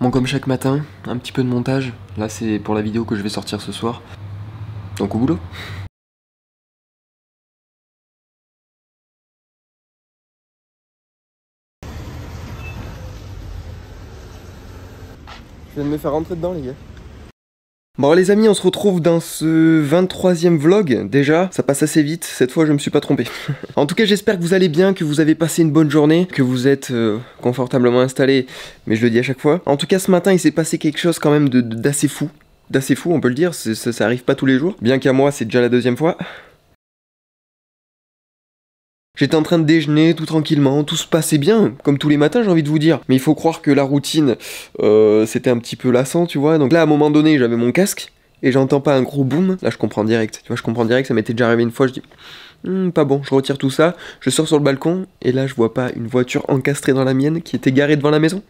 Bon, comme chaque matin, un petit peu de montage. Là, c'est pour la vidéo que je vais sortir ce soir. Donc au boulot. Je viens de me faire rentrer dedans, les gars. Bon les amis, on se retrouve dans ce 23e vlog. Déjà, ça passe assez vite, cette fois je me suis pas trompé. En tout cas, j'espère que vous allez bien, que vous avez passé une bonne journée, que vous êtes confortablement installés, mais je le dis à chaque fois. En tout cas, ce matin, il s'est passé quelque chose quand même d'assez fou. D'assez fou, on peut le dire, ça arrive pas tous les jours. Bien qu'à moi, c'est déjà la deuxième fois. J'étais en train de déjeuner tout tranquillement, tout se passait bien, comme tous les matins j'ai envie de vous dire. Mais il faut croire que la routine, c'était un petit peu lassant, tu vois. Donc là, à un moment donné, j'avais mon casque, et j'entends pas un gros boom. Là, je comprends direct, tu vois, je comprends direct, ça m'était déjà arrivé une fois, je dis... pas bon, je retire tout ça, je sors sur le balcon, et là, je vois pas une voiture encastrée dans la mienne qui était garée devant la maison.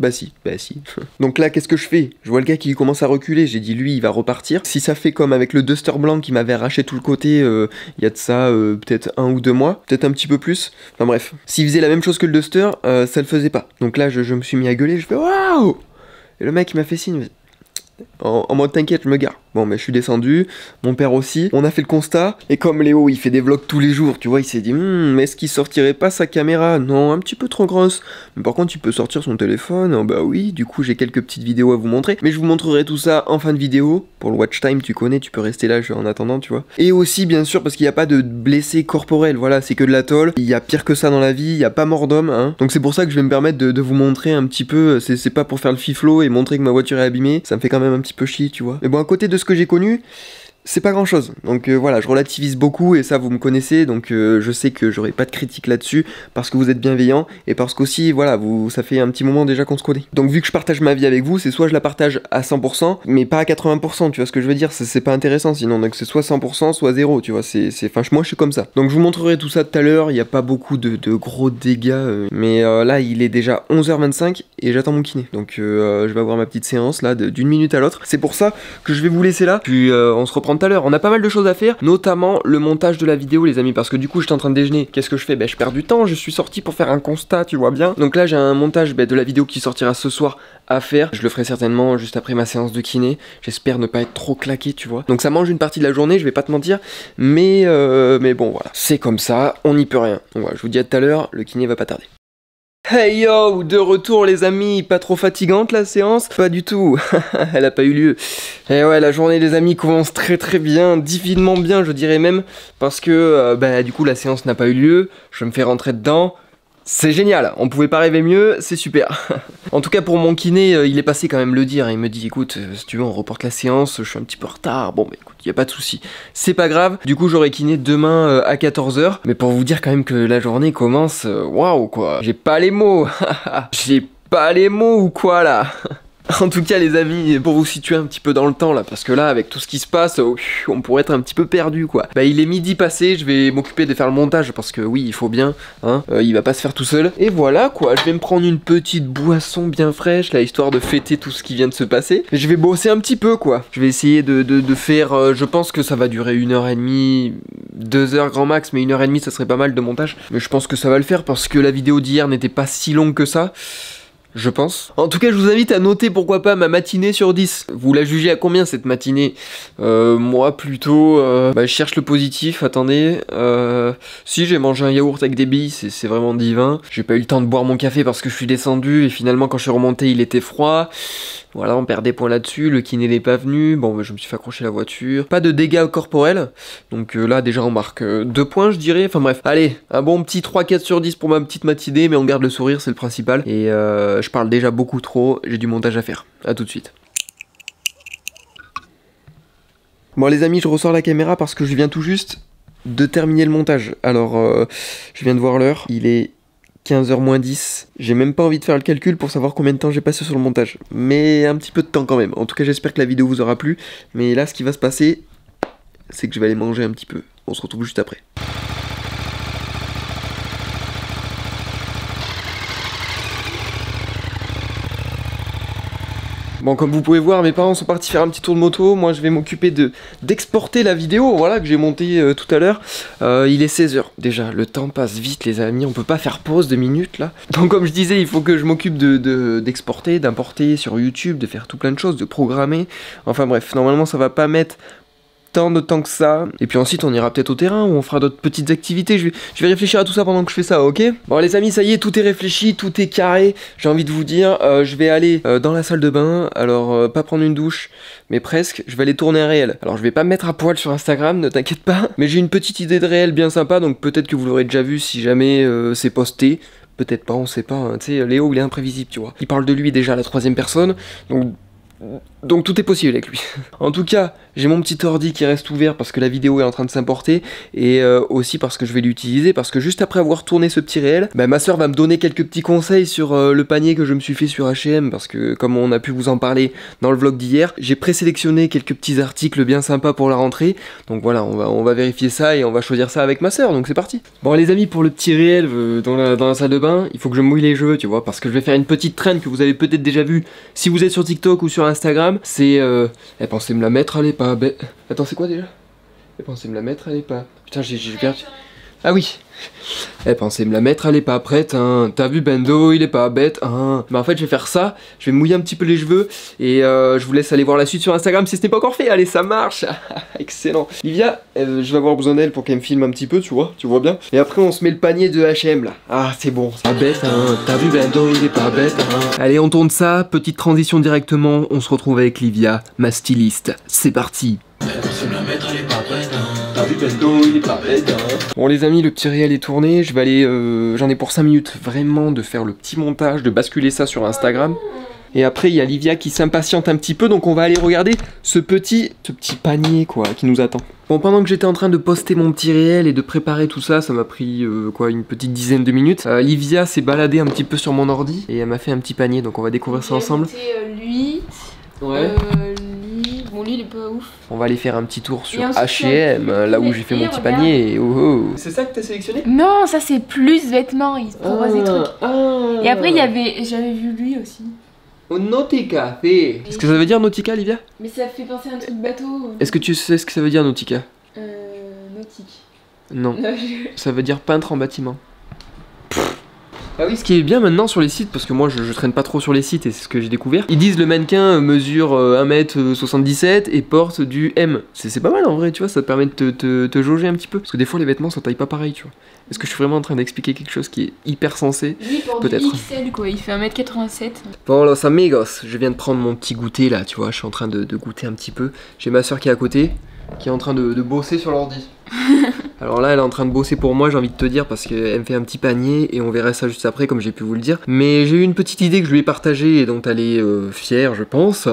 Bah si. Donc là, qu'est-ce que je fais? Je vois le gars qui commence à reculer, j'ai dit lui, il va repartir. Si ça fait comme avec le Duster blanc qui m'avait arraché tout le côté, il y a de ça peut-être 1 ou 2 mois, peut-être un petit peu plus. Enfin bref, s'il faisait la même chose que le Duster, ça le faisait pas. Donc là, je me suis mis à gueuler, je fais waouh! Et le mec, il m'a fait signe. En mode t'inquiète, je me gare. Bon, mais je suis descendu, mon père aussi. On a fait le constat. Et comme Léo, il fait des vlogs tous les jours, tu vois, il s'est dit est-ce qu'il sortirait pas sa caméra? Non, un petit peu trop grosse. Mais par contre, il peut sortir son téléphone. Oh, bah oui, du coup, j'ai quelques petites vidéos à vous montrer. Mais je vous montrerai tout ça en fin de vidéo. Pour le watch time, tu connais, tu peux rester là en attendant, tu vois. Et aussi, bien sûr, parce qu'il n'y a pas de blessés corporels. Voilà, c'est que de la tôle. Il y a pire que ça dans la vie. Il n'y a pas mort d'homme, hein. Donc c'est pour ça que je vais me permettre de vous montrer un petit peu. C'est pas pour faire le fiflo et montrer que ma voiture est abîmée. Ça me fait quand même un petit peu chier, tu vois. Mais bon, à côté de ce que j'ai connu, c'est pas grand chose. Donc voilà, je relativise beaucoup et ça vous me connaissez, donc je sais que j'aurai pas de critique là-dessus parce que vous êtes bienveillants et parce qu'aussi, voilà, ça fait un petit moment déjà qu'on se connaît. Donc vu que je partage ma vie avec vous, c'est soit je la partage à 100%, mais pas à 80%, tu vois ce que je veux dire, c'est pas intéressant sinon, donc c'est soit 100%, soit 0, tu vois, enfin moi je suis comme ça. Donc je vous montrerai tout ça tout à l'heure, il n'y a pas beaucoup de gros dégâts, mais là il est déjà 11h25 et j'attends mon kiné. Donc je vais avoir ma petite séance là d'une minute à l'autre. C'est pour ça que je vais vous laisser là, puis on se reprend tout à l'heure. On a pas mal de choses à faire, notamment le montage de la vidéo les amis, parce que du coup j'étais en train de déjeuner. Qu'est-ce que je fais? Ben je perds du temps, je suis sorti pour faire un constat, tu vois bien. Donc là j'ai un montage de la vidéo qui sortira ce soir à faire. Je le ferai certainement juste après ma séance de kiné. J'espère ne pas être trop claqué, tu vois. Donc ça mange une partie de la journée, je vais pas te mentir, mais bon voilà, c'est comme ça, on n'y peut rien. Donc voilà, je vous dis à tout à l'heure, le kiné va pas tarder. Hey yo, de retour les amis, pas trop fatigante la séance? Pas du tout, elle a pas eu lieu. Et ouais, la journée les amis commence très bien, divinement bien je dirais même, parce que du coup la séance n'a pas eu lieu, je me fais rentrer dedans. C'est génial, on pouvait pas rêver mieux, c'est super. En tout cas pour mon kiné, il est passé quand même le dire, il me dit écoute, si tu veux on reporte la séance, je suis un petit peu en retard, bon bah écoute, y a pas de souci, c'est pas grave. Du coup j'aurai kiné demain à 14h, mais pour vous dire quand même que la journée commence, waouh quoi, j'ai pas les mots, j'ai pas les mots ou quoi là. En tout cas les amis, pour vous situer un petit peu dans le temps là, parce que là avec tout ce qui se passe, on pourrait être un petit peu perdu quoi. Bah il est midi passé, je vais m'occuper de faire le montage parce que oui il faut bien, hein, il va pas se faire tout seul. Et voilà quoi, je vais me prendre une petite boisson bien fraîche là, histoire de fêter tout ce qui vient de se passer. Et je vais bosser un petit peu quoi. Je vais essayer de faire, je pense que ça va durer 1h30, 2h grand max, mais 1h30 ça serait pas mal de montage. Mais je pense que ça va le faire parce que la vidéo d'hier n'était pas si longue que ça. Je pense. En tout cas, je vous invite à noter pourquoi pas ma matinée sur 10. Vous la jugez à combien cette matinée? Moi plutôt, je cherche le positif, attendez. Si j'ai mangé un yaourt avec des billes, c'est vraiment divin. J'ai pas eu le temps de boire mon café parce que je suis descendu et finalement quand je suis remonté il était froid. Voilà, on perd des points là-dessus, le kiné n'est pas venu, bon je me suis fait accrocher la voiture. Pas de dégâts corporels, donc là déjà on marque 2 points je dirais, enfin bref. Allez, un bon petit 3-4 sur 10 pour ma petite matinée, mais on garde le sourire, c'est le principal. Et je parle déjà beaucoup trop, j'ai du montage à faire. A tout de suite. Bon les amis, je ressors la caméra parce que je viens tout juste de terminer le montage. Alors, je viens de voir l'heure, il est 15h moins 10, j'ai même pas envie de faire le calcul pour savoir combien de temps j'ai passé sur le montage, mais un petit peu de temps quand même. En tout cas j'espère que la vidéo vous aura plu, mais là ce qui va se passer, c'est que je vais aller manger un petit peu. On se retrouve juste après. Bon, comme vous pouvez voir, mes parents sont partis faire un petit tour de moto. Moi, je vais m'occuper d'exporter la vidéo, voilà, que j'ai montée tout à l'heure. Il est 16 h déjà. Le temps passe vite, les amis. On peut pas faire pause de minutes, là. Donc, comme je disais, il faut que je m'occupe d'exporter, d'importer sur YouTube, de faire tout plein de choses, de programmer. Enfin bref, normalement, ça va pas mettre tant de temps que ça. Et puis ensuite on ira peut-être au terrain où on fera d'autres petites activités. Je vais réfléchir à tout ça pendant que je fais ça, ok? Bon les amis, ça y est, tout est réfléchi, tout est carré. J'ai envie de vous dire, je vais aller dans la salle de bain. Alors pas prendre une douche, mais presque. Je vais aller tourner un réel. Alors je vais pas me mettre à poil sur Instagram, ne t'inquiète pas. Mais j'ai une petite idée de réel bien sympa, donc peut-être que vous l'aurez déjà vu si jamais c'est posté. Peut-être pas, on sait pas. Hein. Tu sais, Léo il est imprévisible, tu vois. Il parle de lui déjà à la 3e personne, donc tout est possible avec lui. En tout cas, j'ai mon petit ordi qui reste ouvert parce que la vidéo est en train de s'importer et aussi parce que je vais l'utiliser parce que juste après avoir tourné ce petit réel, bah, ma soeur va me donner quelques petits conseils sur le panier que je me suis fait sur H&M parce que comme on a pu vous en parler dans le vlog d'hier, j'ai présélectionné quelques petits articles bien sympas pour la rentrée. Donc voilà, on va vérifier ça et on va choisir ça avec ma soeur, donc c'est parti. Bon les amis, pour le petit réel dans la salle de bain, il faut que je mouille les cheveux, tu vois, parce que je vais faire une petite trend que vous avez peut-être déjà vue si vous êtes sur TikTok ou sur Instagram. C'est elle pensait me la mettre, elle est pas bête. Attends, c'est quoi déjà? Elle pensait me la mettre, elle est pas. Putain, j'ai perdu. Ah oui. Elle pensait me la mettre, elle est pas prête, hein. T'as vu Bendo, il est pas bête, hein. Bah en fait je vais faire ça, je vais mouiller un petit peu les cheveux et je vous laisse aller voir la suite sur Instagram si ce n'est pas encore fait. Allez, ça marche. Excellent. Livia, je vais avoir besoin d'elle pour qu'elle me filme un petit peu, tu vois bien. Et après on se met le panier de H&M là. Ah c'est bon, c'est pas bête, hein. T'as vu Bendo, il est pas bête, hein. Allez, on tourne ça, petite transition directement, on se retrouve avec Livia, ma styliste. C'est parti. Bon les amis, le petit réel est tourné, je vais aller, j'en ai pour 5 minutes vraiment de faire le petit montage, de basculer ça sur Instagram. Et après il y a Livia qui s'impatiente un petit peu, donc on va aller regarder ce petit panier quoi qui nous attend. Bon, pendant que j'étais en train de poster mon petit réel et de préparer tout ça, ça m'a pris quoi, une petite dizaine de minutes. Livia s'est baladée un petit peu sur mon ordi et elle m'a fait un petit panier, donc on va découvrir ça ensemble. Lui, ouais. Bon lui il est pas ouf. On va aller faire un petit tour sur H&M, là où j'ai fait mon petit panier et oh. C'est ça que t'as sélectionné? Non, ça c'est plus vêtements, il propose des trucs. Et après j'avais vu lui aussi. Oh, Nautica, Qu'est-ce que ça veut dire Nautica, Livia? Mais ça fait penser à un truc bateau. Est-ce que tu sais ce que ça veut dire Nautica? Nautique. Non, ça veut dire peintre en bâtiment. Ah oui, ce qui est bien maintenant sur les sites, parce que moi je traîne pas trop sur les sites et c'est ce que j'ai découvert, ils disent le mannequin mesure 1m77 et porte du M. C'est pas mal en vrai, tu vois, ça te permet de te jauger un petit peu. Parce que des fois les vêtements ça taille pas pareil, tu vois. Est-ce que je suis vraiment en train d'expliquer quelque chose qui est hyper sensé? Lui il porte du XL quoi, il fait 1m87. Bon los amigos, je viens de prendre mon petit goûter là, tu vois, je suis en train de goûter un petit peu. J'ai ma soeur qui est à côté, qui est en train de bosser sur l'ordi. Alors là elle est en train de bosser pour moi, j'ai envie de te dire, parce qu'elle me fait un petit panier et on verra ça juste après comme j'ai pu vous le dire. Mais j'ai eu une petite idée que je lui ai partagée et dont elle est fière je pense.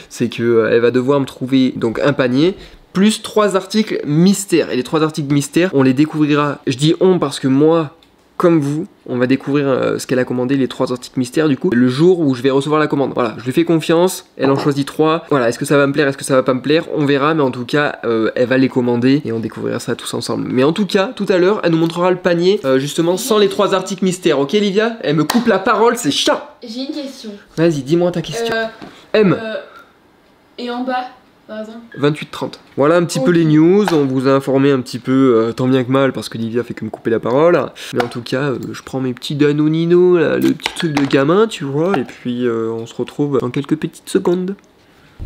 C'est qu'elle va devoir me trouver donc un panier plus 3 articles mystères. Et les 3 articles mystères on les découvrira, je dis on parce que moi comme vous, on va découvrir ce qu'elle a commandé, les 3 articles mystères du coup, le jour où je vais recevoir la commande. Voilà, je lui fais confiance, elle en choisit 3. Voilà, est-ce que ça va me plaire, est-ce que ça va pas me plaire, on verra, mais en tout cas, elle va les commander et on découvrira ça tous ensemble. Mais en tout cas, tout à l'heure, elle nous montrera le panier, justement, sans les 3 articles mystères. Ok, Livia? Elle me coupe la parole, c'est chat. J'ai une question. Vas-y, dis-moi ta question. M. Et en bas par exemple 28-30. Voilà un petit peu les news, on vous a informé un petit peu tant bien que mal parce que Livia fait que me couper la parole. Mais en tout cas, je prends mes petits Danonino, là, le petit truc de gamin, tu vois, et puis on se retrouve dans quelques petites secondes.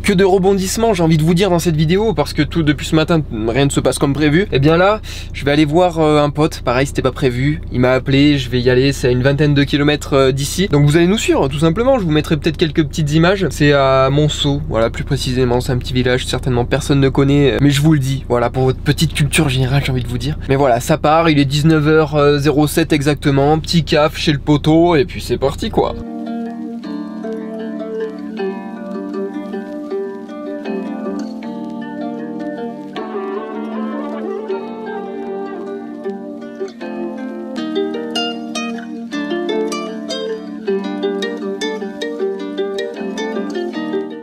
Que de rebondissements j'ai envie de vous dire dans cette vidéo parce que tout depuis ce matin rien ne se passe comme prévu. Et bien là je vais aller voir un pote, pareil c'était pas prévu, il m'a appelé, je vais y aller, c'est à une vingtaine de kilomètres d'ici. Donc vous allez nous suivre tout simplement, je vous mettrai peut-être quelques petites images. C'est à Monceau, voilà plus précisément, c'est un petit village, certainement personne ne connaît, mais je vous le dis, voilà pour votre petite culture générale j'ai envie de vous dire. Mais voilà ça part, il est 19h07 exactement, petit caf chez le poteau et puis c'est parti quoi.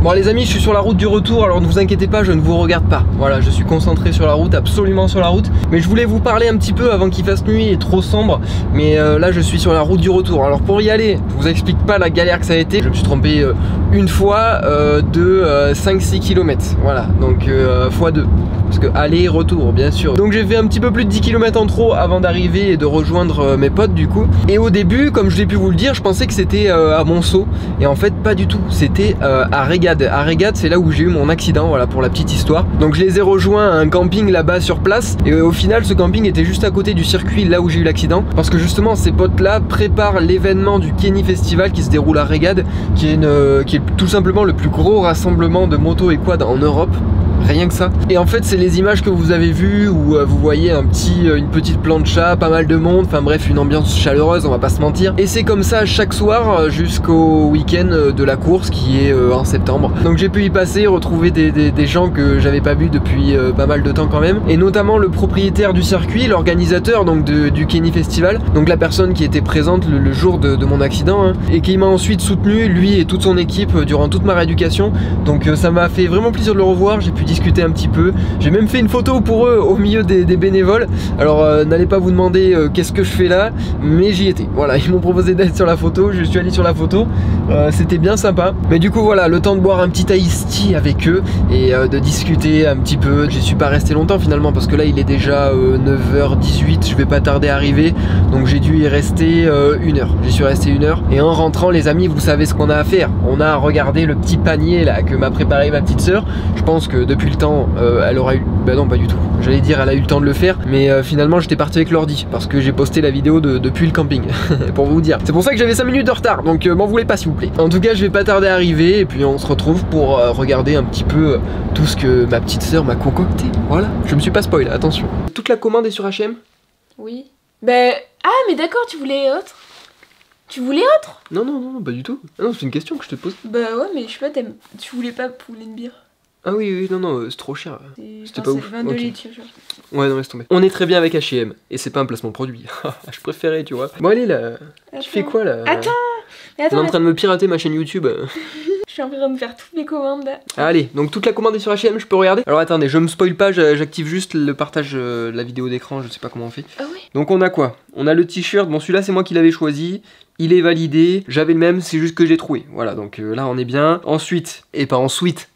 Bon les amis, je suis sur la route du retour, alors ne vous inquiétez pas, je ne vous regarde pas. Voilà, je suis concentré sur la route, absolument sur la route. Mais je voulais vous parler un petit peu avant qu'il fasse nuit et trop sombre. Mais là je suis sur la route du retour. Alors pour y aller, je vous explique pas la galère que ça a été. Je me suis trompé une fois de 5-6 km. Voilà, donc x2. Parce que aller-retour bien sûr. Donc j'ai fait un petit peu plus de 10 km en trop avant d'arriver et de rejoindre mes potes du coup. Et au début, comme je l'ai pu vous le dire, je pensais que c'était à Monceau. Et en fait pas du tout, c'était à Régade. À Régade, c'est là où j'ai eu mon accident, voilà pour la petite histoire. Donc je les ai rejoints à un camping là-bas sur place. Et au final ce camping était juste à côté du circuit là où j'ai eu l'accident. Parce que justement ces potes là préparent l'événement du Kenny Festival qui se déroule à Régade, qui est tout simplement le plus gros rassemblement de motos et quad en Europe. Rien que ça. Et en fait c'est les images que vous avez vues où vous voyez une petite plancha, pas mal de monde, enfin bref une ambiance chaleureuse, on va pas se mentir. Et c'est comme ça chaque soir jusqu'au week-end de la course qui est en septembre. Donc j'ai pu y passer, retrouver des gens que j'avais pas vus depuis pas mal de temps quand même. Et notamment le propriétaire du circuit, l'organisateur donc du Kenny Festival. Donc la personne qui était présente le jour de mon accident hein, et qui m'a ensuite soutenu, lui et toute son équipe durant toute ma rééducation. Donc ça m'a fait vraiment plaisir de le revoir, j'ai pu discuter un petit peu. J'ai même fait une photo pour eux au milieu des bénévoles. Alors n'allez pas vous demander qu'est-ce que je fais là, mais j'y étais. Voilà, ils m'ont proposé d'être sur la photo, je suis allé sur la photo. C'était bien sympa. Mais du coup voilà, le temps de boire un petit iced tea avec eux et de discuter un petit peu. J'y suis pas resté longtemps finalement parce que là il est déjà 9h18, je vais pas tarder à arriver. Donc j'ai dû y rester 1 heure. J'y suis resté 1 heure. Et en rentrant les amis, vous savez ce qu'on a à faire. On a à regarder le petit panier là que m'a préparé ma petite sœur. Je pense que depuis le temps elle aura eu... Bah non pas du tout, j'allais dire elle a eu le temps de le faire. Mais finalement j'étais parti avec l'ordi parce que j'ai posté la vidéo depuis le camping. Pour vous dire. C'est pour ça que j'avais 5 minutes de retard. Donc m'en voulez pas s'il vous plaît. En tout cas je vais pas tarder à arriver. Et puis on se retrouve pour regarder un petit peu tout ce que ma petite sœur m'a concocté. Voilà, je me suis pas spoil, attention. Toute la commande est sur H&M? Oui. Ben... Ah mais d'accord, tu voulais autre? Tu voulais autre? Non non non, pas du tout. Ah non, c'est une question que je te pose. Bah ouais mais je sais pas, tu voulais pas une bière? Ah oui, oui, non, non, c'est trop cher. C'était pas ouf. 22 litres, tu vois. Ouais, non, laisse tomber. On est très bien avec H&M, et c'est pas un placement de produit. Je préférais, tu vois. Bon, allez, là, tu fais quoi, là? Attends. T'es en train de me pirater ma chaîne YouTube. Je suis en train de faire toutes mes commandes, là. Allez, donc toute la commande est sur H&M, je peux regarder? Alors attendez, je me spoil pas, j'active juste le partage de la vidéo d'écran, je sais pas comment on fait. Ah oui. Donc on a quoi? On a le t-shirt, bon celui-là c'est moi qui l'avais choisi. Il est validé, j'avais le même, c'est juste que j'ai trouvé. Voilà, donc là on est bien. Ensuite, et pas ensuite.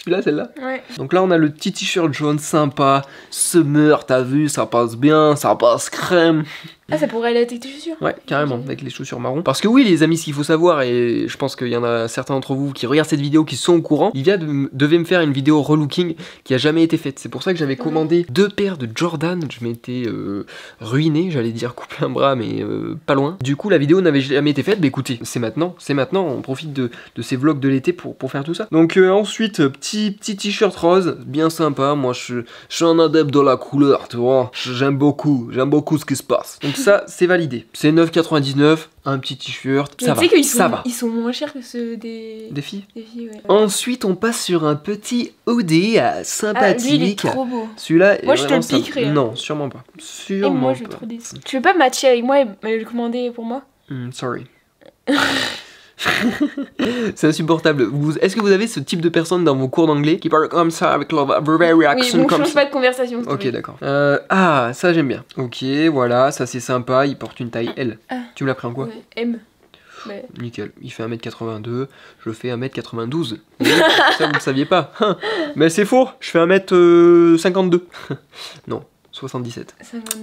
Là celle-là. Ouais. Donc là on a le petit t-shirt jaune sympa, summer, t'as vu, ça passe bien, ça passe crème. Ah ça pourrait aller avec tes chaussures? Ouais, carrément, avec les chaussures marron. Parce que oui les amis, ce qu'il faut savoir, et je pense qu'il y en a certains d'entre vous qui regardent cette vidéo qui sont au courant, Livia devait me faire une vidéo relooking qui a jamais été faite. C'est pour ça que j'avais commandé 2 paires de Jordan, je m'étais ruiné, j'allais dire couper un bras mais pas loin. Du coup la vidéo n'avait jamais été faite, mais écoutez, c'est maintenant, on profite de ces vlogs de l'été pour faire tout ça. Donc ensuite, petit t-shirt rose, bien sympa, moi je suis un adepte de la couleur, tu vois, j'aime beaucoup ce qui se passe. Donc ça c'est validé, c'est 9,99, un petit t-shirt, ça va, ça va. Ils sont moins chers que ceux des filles. Des filles, ouais. Ensuite on passe sur un petit hoodie sympathique. Ah, lui il est trop beau. Celui-là moi je te le piquerai. Non, sûrement pas. Sûrement et moi je suis trop déçue. Tu veux pas matcher avec moi et me le commander pour moi? Sorry. C'est insupportable. Est-ce que vous avez ce type de personne dans vos cours d'anglais qui parle comme ça avec leur very accent? Oui, bon, comme change ça. pas de conversation. Ok, d'accord. Ah, ça j'aime bien. Ok, voilà, ça c'est sympa. Il porte une taille L. Ah. Tu me l'as pris en quoi? Ouais, M. Ouais. Nickel. Il fait 1m82. Je fais 1m92. Ça vous le saviez pas. Mais c'est faux. Je fais 1m52. Non. 77.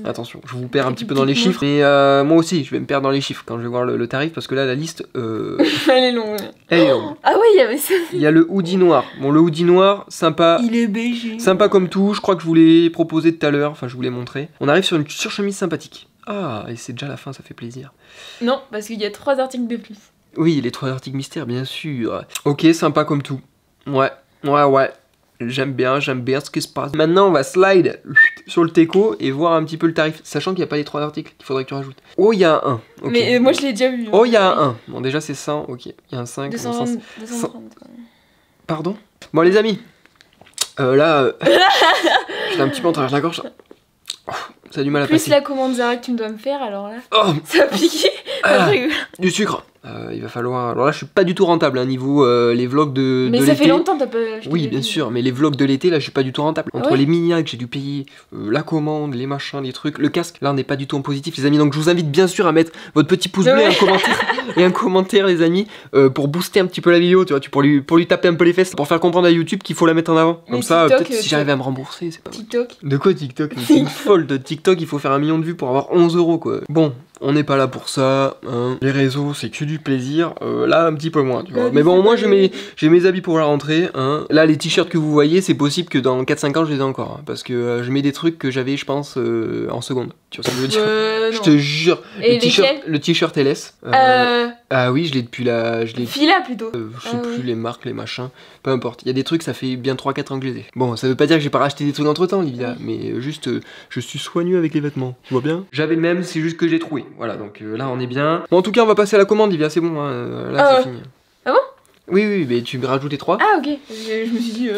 Attention, je vous perds un petit peu dans les chiffres. Mais moi aussi, je vais me perdre dans les chiffres quand je vais voir le tarif. Parce que là, la liste... Elle est longue. Elle est longue. Ah oui, il y avait ça. Il y a le hoodie noir. Bon, le hoodie noir, sympa. Il est BG. Sympa comme tout. Je crois que je vous l'ai proposé tout à l'heure. Enfin, je vous l'ai montré. On arrive sur une surchemise sympathique. Ah, et c'est déjà la fin, ça fait plaisir. Non, parce qu'il y a 3 articles de plus. Oui, les 3 articles mystères, bien sûr. Ok, sympa comme tout. Ouais. J'aime bien ce qui se passe. Maintenant, on va slide sur le Teco et voir un petit peu le tarif. Sachant qu'il n'y a pas les 3 articles qu'il faudrait que tu rajoutes. Oh, il y a un 1. Okay. Mais moi, je l'ai déjà vu. Oh, il y a un 1. Bon, déjà, c'est 100. Ok. Il y a un 5. 230. Pardon? Bon, les amis. Là, j'étais un petit peu en travers de la gorge. Oh, ça a du mal à passer. Plus la commande Zara que tu me dois me faire, alors là. Oh. Ça a piqué. Du sucre. il va falloir... Alors là, je suis pas du tout rentable, hein, niveau les vlogs de Mais de ça fait l'été. longtemps t'as pas acheté. Oui, bien sûr, mais les vlogs de l'été, là, je suis pas du tout rentable. Entre Ouais. les miniacs, j'ai dû payer la commande, les machins, les trucs, le casque. Là, on n'est pas du tout en positif, les amis. Donc, je vous invite bien sûr à mettre votre petit pouce bleu et un commentaire, les amis, pour booster un petit peu la vidéo, tu vois, pour lui taper un peu les fesses, pour faire comprendre à YouTube qu'il faut la mettre en avant. Mais Comme ça, TikTok, peut-être si j'arrive à me rembourser, c'est pas mal. TikTok. De quoi TikTok? C'est une folle de TikTok, il faut faire 1 million de vues pour avoir 11 €, quoi. Bon. On n'est pas là pour ça, hein. Les réseaux c'est que du plaisir, là un petit peu moins, tu vois. Mais bon, au moins j'ai mes habits pour la rentrée, hein. Là les t-shirts que vous voyez, c'est possible que dans 4-5 ans je les ai encore, hein, parce que je mets des trucs que j'avais je pense en seconde, tu vois ce que je veux dire. Je te jure, Et le t-shirt LS, ah oui je l'ai depuis la... Fila plutôt. Je sais plus les marques, les machins, peu importe. Il y a des trucs, ça fait bien 3-4 ans que je les ai. Bon, ça veut pas dire que j'ai pas racheté des trucs entre temps, Olivia, mais juste je suis soigneux avec les vêtements, tu vois bien. J'avais le même, c'est juste que j'ai trouvé. Voilà, donc là on est bien. Bon, en tout cas, on va passer à la commande, Olivia, c'est bon, hein, là c'est fini. Ah bon? Oui, mais tu me rajoutes 3. Ah ok, je me suis dit...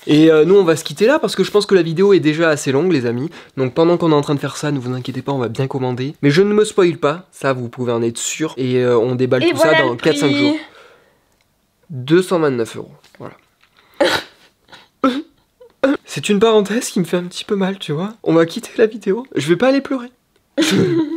Et nous on va se quitter là parce que je pense que la vidéo est déjà assez longue les amis. Donc pendant qu'on est en train de faire ça, ne vous inquiétez pas, on va bien commander. Mais je ne me spoil pas, ça vous pouvez en être sûr. Et on déballe tout ça dans 4-5 jours. 229 €, voilà. C'est une parenthèse qui me fait un petit peu mal, tu vois. On va quitter la vidéo, je vais pas aller pleurer.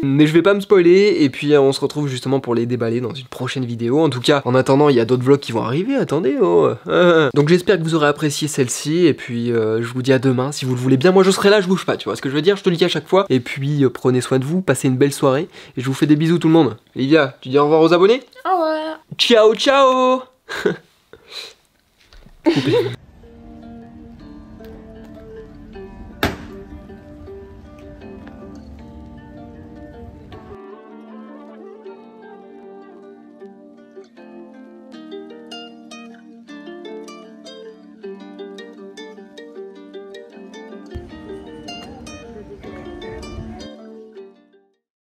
Mais je vais pas me spoiler et puis on se retrouve justement pour les déballer dans une prochaine vidéo. En tout cas, en attendant, il y a d'autres vlogs qui vont arriver, attendez. Donc j'espère que vous aurez apprécié celle-ci et puis je vous dis à demain si vous le voulez bien. Moi je serai là, je bouge pas, tu vois ce que je veux dire, je te le dis à chaque fois. Et puis prenez soin de vous, passez une belle soirée et je vous fais des bisous tout le monde. Lydia, tu dis au revoir aux abonnés? Au revoir. Ciao ciao. Coupé.